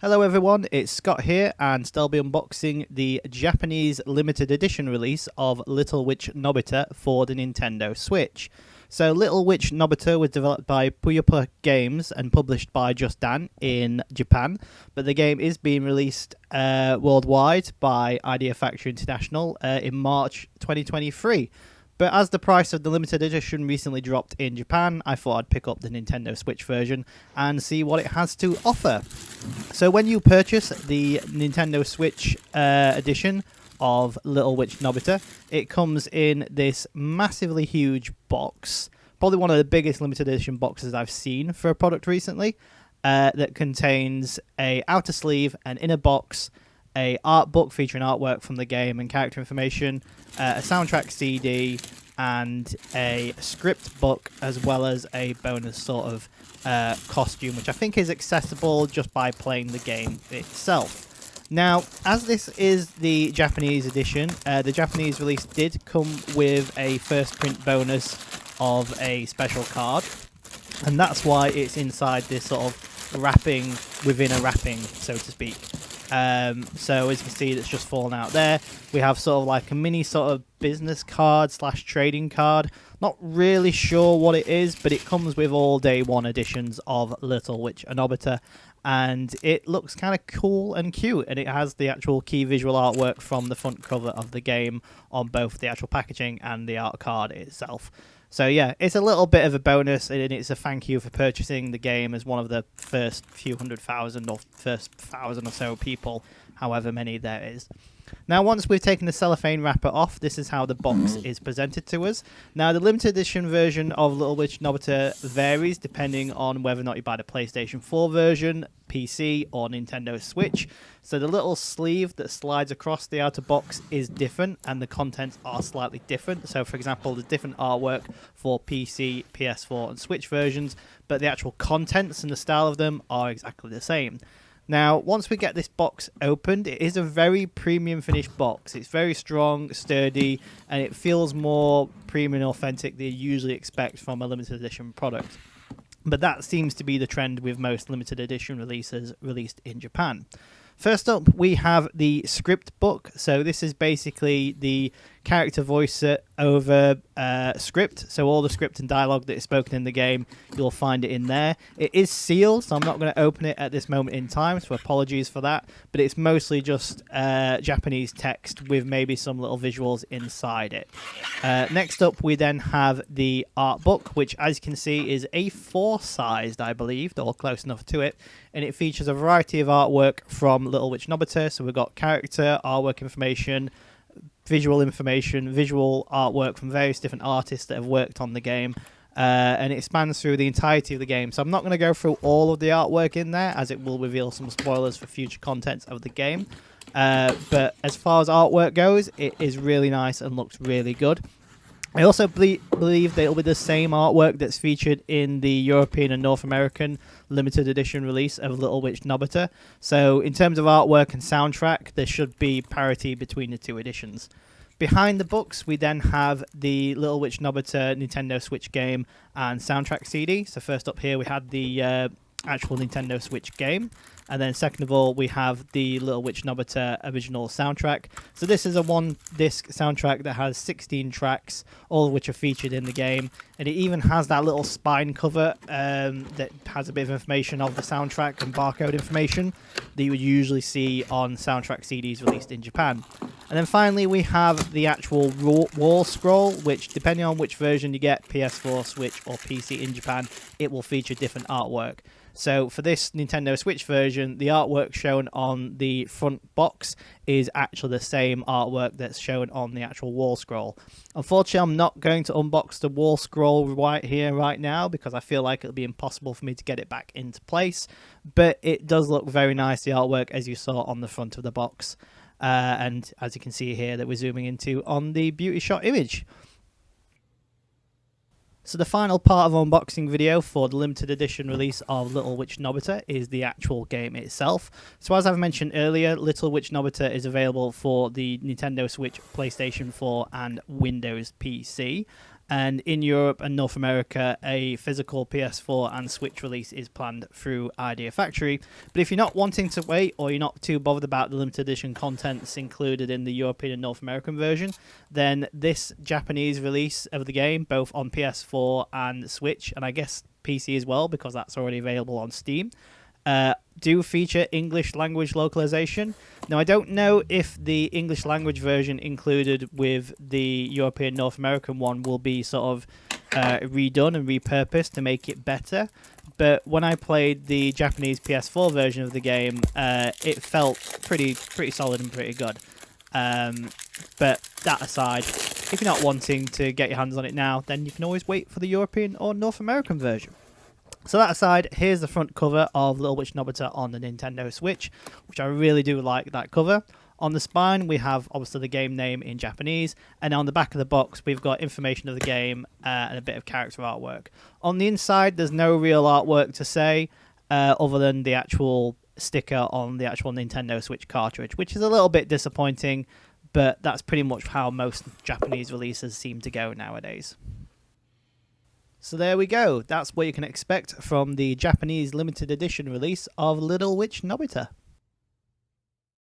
Hello everyone, it's Scott here, and I'll be unboxing the Japanese limited edition release of Little Witch Nobeta for the Nintendo Switch. So Little Witch Nobeta was developed by Puyopa Games and published by Just Dan in Japan, but the game is being released worldwide by Idea Factory International in March 2023. But as the price of the limited edition recently dropped in Japan, I thought I'd pick up the Nintendo Switch version and see what it has to offer. So when you purchase the Nintendo Switch edition of Little Witch Nobeta, it comes in this massively huge box, probably one of the biggest limited edition boxes I've seen for a product recently, that contains a outer sleeve, an inner box, a art book featuring artwork from the game and character information, a soundtrack CD, and a script book, as well as a bonus sort of costume, which I think is accessible just by playing the game itself. Now, as this is the Japanese edition, the Japanese release did come with a first print bonus of a special card, and that's why it's inside this sort of wrapping within a wrapping, so to speak. So as you can see, it's just fallen out there. We have sort of like a mini sort of business card / trading card. Not really sure what it is, but it comes with all day one editions of Little Witch Nobeta, and it looks kind of cool and cute, and it has the actual key visual artwork from the front cover of the game on both the actual packaging and the art card itself. So yeah, it's a little bit of a bonus, and it's a thank you for purchasing the game as one of the first few 100,000 or first 1,000 or so people, however many there is. Now, once we've taken the cellophane wrapper off, this is how the box is presented to us. Now, the limited edition version of Little Witch Nobeta varies depending on whether or not you buy the PlayStation 4 version, PC, or Nintendo Switch. So the little sleeve that slides across the outer box is different, and the contents are slightly different. So, for example, there's different artwork for PC, PS4, and Switch versions, but the actual contents and the style of them are exactly the same. Now, once we get this box opened, it is a very premium finished box. It's very strong, sturdy, and it feels more premium and authentic than you usually expect from a limited edition product. But that seems to be the trend with most limited edition releases released in Japan. First up, we have the script book. So this is basically the character voice over script. So all the script and dialogue that is spoken in the game, you'll find it in there. It is sealed, so I'm not going to open it at this moment in time, so apologies for that. But it's mostly just Japanese text with maybe some little visuals inside it. Next up, we then have the art book, which, as you can see, is A4 sized, I believe, or close enough to it. And it features a variety of artwork from Little Witch Nobeta. So we've got character, artwork information, visual artwork from various different artists that have worked on the game. And it spans through the entirety of the game. So I'm not going to go through all of the artwork in there, as it will reveal some spoilers for future contents of the game. But as far as artwork goes, it is really nice and looks really good. I also believe that it'll be the same artwork that's featured in the European and North American limited edition release of Little Witch Nobeta. So in terms of artwork and soundtrack, there should be parity between the two editions. Behind the books, we then have the Little Witch Nobeta Nintendo Switch game and soundtrack CD. So first up here, we had the actual Nintendo Switch game. And then second of all, we have the Little Witch Nobeta original soundtrack. So this is a one-disc soundtrack that has 16 tracks, all of which are featured in the game. And it even has that little spine cover that has a bit of information of the soundtrack and barcode information that you would usually see on soundtrack CDs released in Japan. And then finally, we have the actual wall scroll, which, depending on which version you get, PS4, Switch, or PC in Japan, it will feature different artwork. So for this Nintendo Switch version, the artwork shown on the front box is actually the same artwork that's shown on the actual wall scroll. Unfortunately, I'm not going to unbox the wall scroll right here, right now, because I feel like it'll be impossible for me to get it back into place. But it does look very nice, the artwork, as you saw on the front of the box. And as you can see here, that we're zooming into on the beauty shot image. So the final part of our unboxing video for the limited edition release of Little Witch Nobeta is the actual game itself. So as I've mentioned earlier, Little Witch Nobeta is available for the Nintendo Switch, PlayStation 4 and Windows PC. And in Europe and North America, a physical PS4 and Switch release is planned through Idea Factory. But if you're not wanting to wait, or you're not too bothered about the limited edition contents included in the European and North American version, then this Japanese release of the game, both on PS4 and Switch, and I guess PC as well, because that's already available on Steam, do feature English language localization. Now, I don't know if the English language version included with the European North American one will be sort of redone and repurposed to make it better, but when I played the Japanese PS4 version of the game, it felt pretty solid and pretty good. But that aside, if you're not wanting to get your hands on it now, then you can always wait for the European or North American version. So that aside, here's the front cover of Little Witch Nobeta on the Nintendo Switch, which I really do like that cover. On the spine, we have obviously the game name in Japanese, and on the back of the box, we've got information of the game and a bit of character artwork. On the inside, there's no real artwork to say, other than the actual sticker on the actual Nintendo Switch cartridge, which is a little bit disappointing, but that's pretty much how most Japanese releases seem to go nowadays. So there we go. That's what you can expect from the Japanese limited edition release of Little Witch Nobeta.